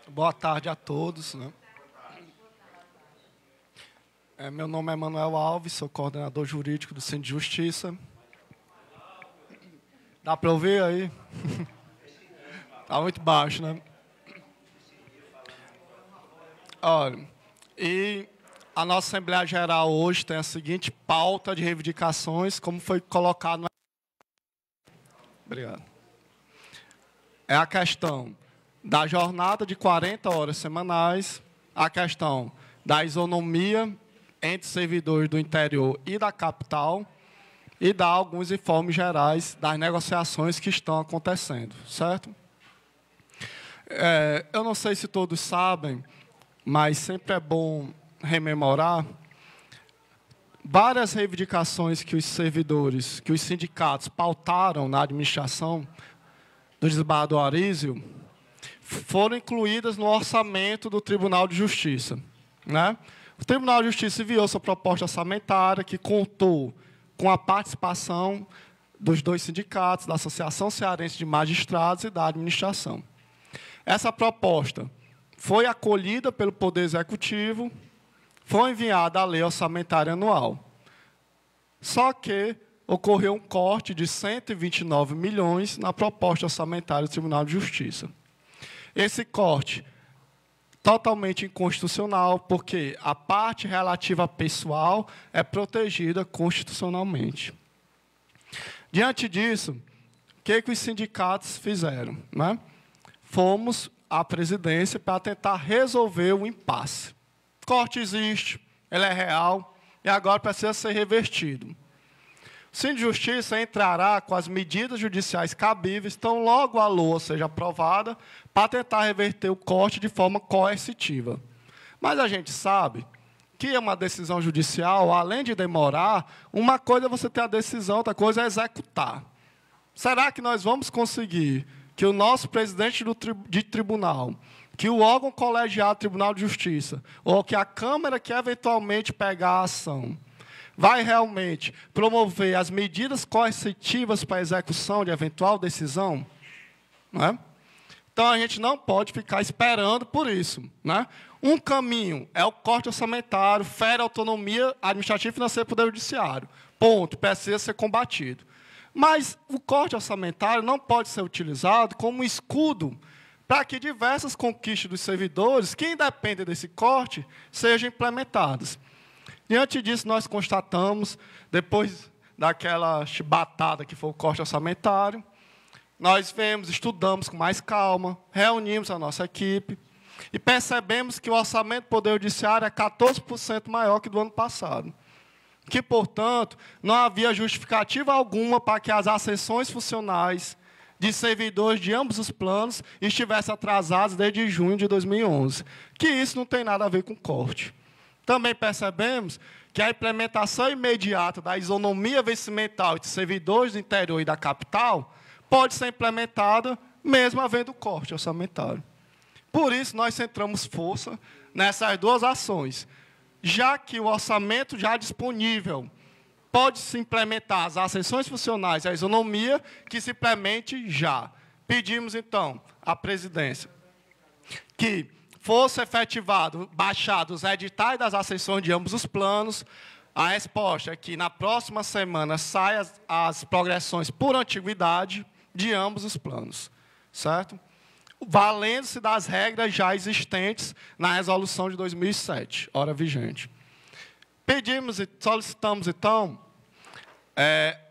Boa tarde a todos, né? Meu nome é Manuel Alves, sou coordenador jurídico do Centro de Justiça. Dá para ouvir aí? Está muito baixo, né? Olha, e a nossa Assembleia Geral hoje tem a seguinte pauta de reivindicações, como foi colocado no... Obrigado. É a questão da jornada de 40 horas semanais, a questão da isonomia entre servidores do interior e da capital e dar alguns informes gerais das negociações que estão acontecendo, certo? Eu não sei se todos sabem, mas sempre é bom rememorar várias reivindicações que os servidores, que os sindicatos pautaram na administração do desembargador Arísio, foram incluídas no orçamento do Tribunal de Justiça, né? O Tribunal de Justiça enviou sua proposta orçamentária, que contou com a participação dos dois sindicatos, da Associação Cearense de Magistrados e da administração. Essa proposta foi acolhida pelo Poder Executivo, foi enviada a lei orçamentária anual. Só que ocorreu um corte de 129 milhões na proposta orçamentária do Tribunal de Justiça. Esse corte totalmente inconstitucional, porque a parte relativa pessoal é protegida constitucionalmente. Diante disso, o que os sindicatos fizeram, né? Fomos à presidência para tentar resolver o impasse. O corte existe, ele é real, e agora precisa ser revertido. O Centro de Justiça entrará com as medidas judiciais cabíveis, tão logo a LOA seja aprovada, para tentar reverter o corte de forma coercitiva. Mas a gente sabe que uma decisão judicial, além de demorar, uma coisa é você ter a decisão, outra coisa é executar. Será que nós vamos conseguir que o nosso presidente de tribunal, que o órgão colegiado do Tribunal de Justiça, ou que a Câmara que eventualmente pegar a ação, vai realmente promover as medidas coercitivas para a execução de eventual decisão? Né? Então, a gente não pode ficar esperando por isso. Né? Um caminho é o corte orçamentário, fere a autonomia administrativa e financeira do Poder Judiciário. Ponto, precisa ser combatido. Mas o corte orçamentário não pode ser utilizado como um escudo para que diversas conquistas dos servidores, que independem desse corte, sejam implementadas. Diante disso, nós constatamos, depois daquela chibatada que foi o corte orçamentário, nós vemos, estudamos com mais calma, reunimos a nossa equipe e percebemos que o orçamento do Poder Judiciário é 14% maior que do ano passado. Que, portanto, não havia justificativa alguma para que as ascensões funcionais de servidores de ambos os planos estivessem atrasadas desde junho de 2011. Que isso não tem nada a ver com corte. Também percebemos que a implementação imediata da isonomia vencimental entre servidores do interior e da capital pode ser implementada mesmo havendo corte orçamentário. Por isso, nós centramos força nessas duas ações. Já que o orçamento já disponível pode se implementar as ascensões funcionais e a isonomia, que se implemente já. Pedimos, então, à presidência que fosse efetivado, baixados os editais das ascensões de ambos os planos. A resposta é que, na próxima semana, saiam as progressões por antiguidade de ambos os planos. Certo? Valendo-se das regras já existentes na resolução de 2007, hora vigente. Pedimos e solicitamos, então,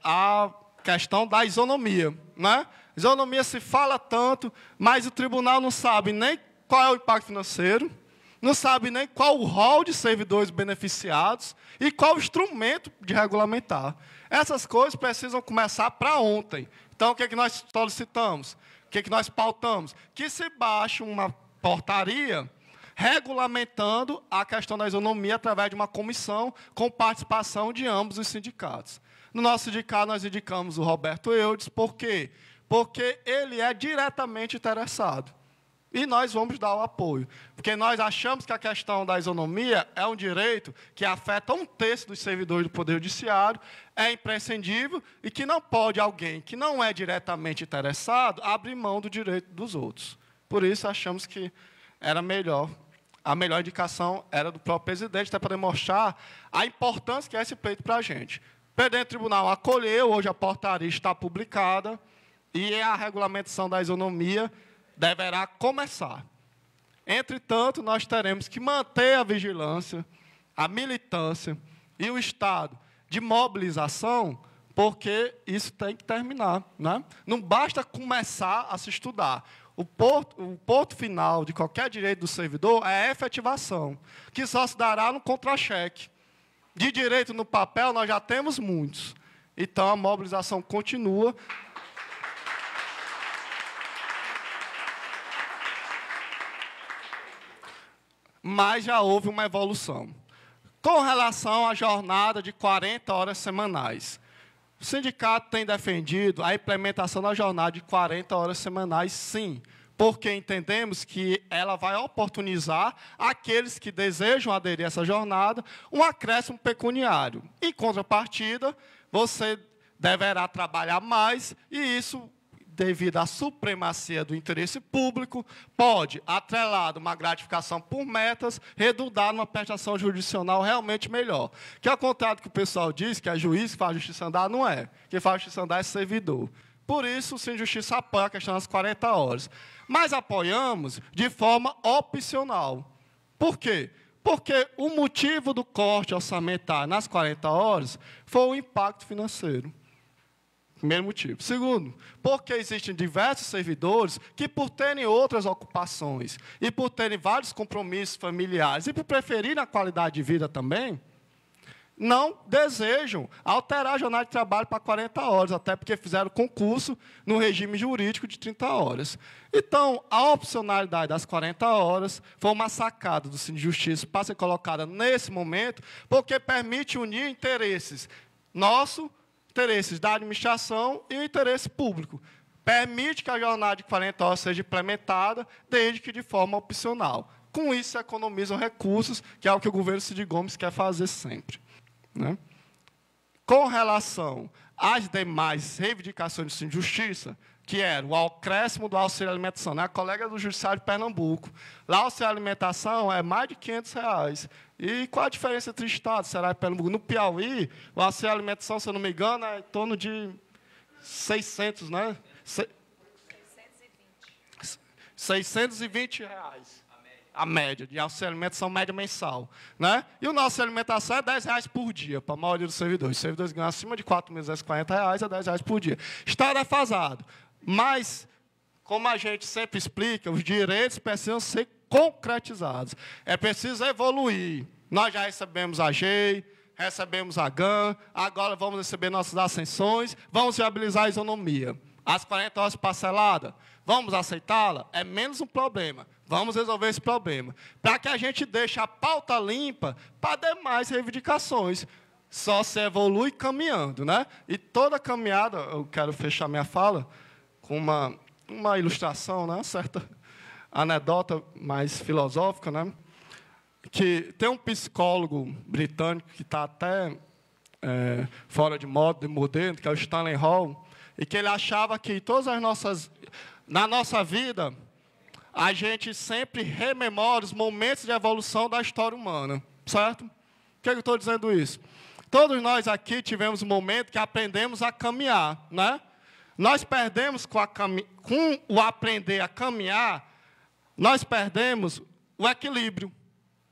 a questão da isonomia. Né? Isonomia se fala tanto, mas o tribunal não sabe nem qual é o impacto financeiro, não sabe nem qual o rol de servidores beneficiados e qual o instrumento de regulamentar. Essas coisas precisam começar para ontem. Então, o que é que nós solicitamos? O que é que nós pautamos? Que se baixe uma portaria regulamentando a questão da isonomia através de uma comissão com participação de ambos os sindicatos. No nosso sindicato, nós indicamos o Roberto Eudes. Por quê? Porque ele é diretamente interessado. E nós vamos dar o apoio. Porque nós achamos que a questão da isonomia é um direito que afeta 1/3 dos servidores do Poder Judiciário, é imprescindível e que não pode alguém que não é diretamente interessado abrir mão do direito dos outros. Por isso, achamos que era melhor. A melhor indicação era do próprio presidente, até para demonstrar a importância que é esse pleito para a gente. O presidente do tribunal acolheu, hoje a portaria está publicada, e a regulamentação da isonomia deverá começar. Entretanto, nós teremos que manter a vigilância, a militância e o estado de mobilização, porque isso tem que terminar, né? Não basta começar a se estudar. O ponto final de qualquer direito do servidor é a efetivação, que só se dará no contra-cheque. De direito no papel, nós já temos muitos. Então, a mobilização continua. Mas já houve uma evolução. Com relação à jornada de 40 horas semanais, o sindicato tem defendido a implementação da jornada de 40 horas semanais, sim, porque entendemos que ela vai oportunizar aqueles que desejam aderir a essa jornada um acréscimo pecuniário. Em contrapartida, você deverá trabalhar mais, e isso, devido à supremacia do interesse público, pode, atrelado uma gratificação por metas, redundar numa prestação jurisdicional realmente melhor. Que, ao contrário do que o pessoal diz, que é juiz que faz justiça andar, não é. Quem faz justiça andar é servidor. Por isso, o Sem Justiça apoia a questão das 40 horas. Mas apoiamos de forma opcional. Por quê? Porque o motivo do corte orçamentário nas 40 horas foi o impacto financeiro. Primeiro motivo. Segundo, porque existem diversos servidores que, por terem outras ocupações e por terem vários compromissos familiares e por preferirem a qualidade de vida também, não desejam alterar a jornada de trabalho para 40 horas, até porque fizeram concurso no regime jurídico de 30 horas. Então, a opcionalidade das 40 horas foi uma sacada do Sindicato de Justiça para ser colocada nesse momento, porque permite unir interesses interesses da administração e o interesse público. Permite que a jornada de 40 horas seja implementada, desde que de forma opcional. Com isso, se economizam recursos, que é o que o governo Cid Gomes quer fazer sempre, né? Com relação às demais reivindicações do Sindicato de Justiça, que era o acréscimo do auxílio alimentação, né? A colega do Judiciário de Pernambuco. Lá, o auxílio alimentação é mais de R$500. E qual a diferença entre Estado, Ceará e Pernambuco? No Piauí, o auxílio alimentação, se eu não me engano, é em torno de 600, né? 620 reais. A média de auxílio alimentação média mensal, né? E o nosso alimentação é R$10 por dia, para a maioria dos servidores. Os servidores ganham acima de R$4.240, é R$10 por dia. Está defasado. Mas, como a gente sempre explica, os direitos precisam ser concretizados. É preciso evoluir. Nós já recebemos a GEI, recebemos a GAN, agora vamos receber nossas ascensões, vamos viabilizar a isonomia. As 40 horas parceladas, vamos aceitá-la? É menos um problema. Vamos resolver esse problema. Para que a gente deixe a pauta limpa para demais reivindicações. Só se evolui caminhando, né? E toda caminhada, eu quero fechar minha fala com uma ilustração, né? Certa anedota mais filosófica, né? Que tem um psicólogo britânico que está até fora de moda, de moderno, que é o Stanley Hall, e que ele achava que na nossa vida, a gente sempre rememora os momentos de evolução da história humana, certo? Por que eu estou dizendo isso? Todos nós aqui tivemos um momento que aprendemos a caminhar, né? Nós perdemos com o aprender a caminhar, nós perdemos o equilíbrio.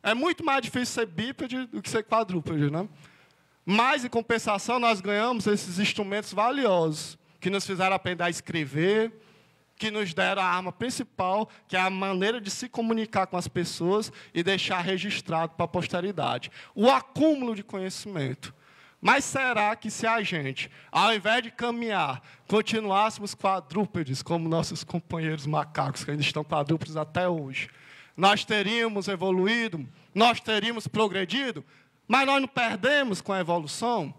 É muito mais difícil ser bípede do que ser quadrúpede, né? Mas, em compensação, nós ganhamos esses instrumentos valiosos, que nos fizeram aprender a escrever, que nos deram a arma principal, que é a maneira de se comunicar com as pessoas e deixar registrado para a posteridade. O acúmulo de conhecimento. Mas será que se a gente, ao invés de caminhar, continuássemos quadrúpedes, como nossos companheiros macacos, que ainda estão quadrúpedes até hoje, nós teríamos evoluído, nós teríamos progredido, mas nós não perdemos com a evolução?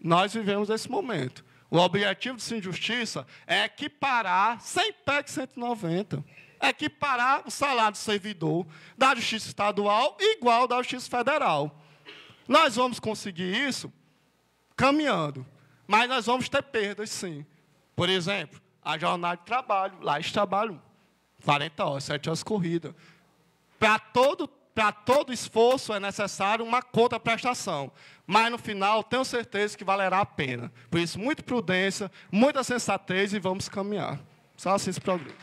Nós vivemos esse momento. O objetivo do Sindicato de Justiça é equiparar, sem PEC 190, equiparar o salário do servidor da Justiça Estadual igual ao da Justiça Federal. Nós vamos conseguir isso caminhando, mas nós vamos ter perdas, sim. Por exemplo, a jornada de trabalho. Lá eles trabalham 40 horas, 7 horas corrida. Para todo esforço é necessário uma contraprestação. Mas, no final, tenho certeza que valerá a pena. Por isso, muita prudência, muita sensatez e vamos caminhar. Só assim se progride.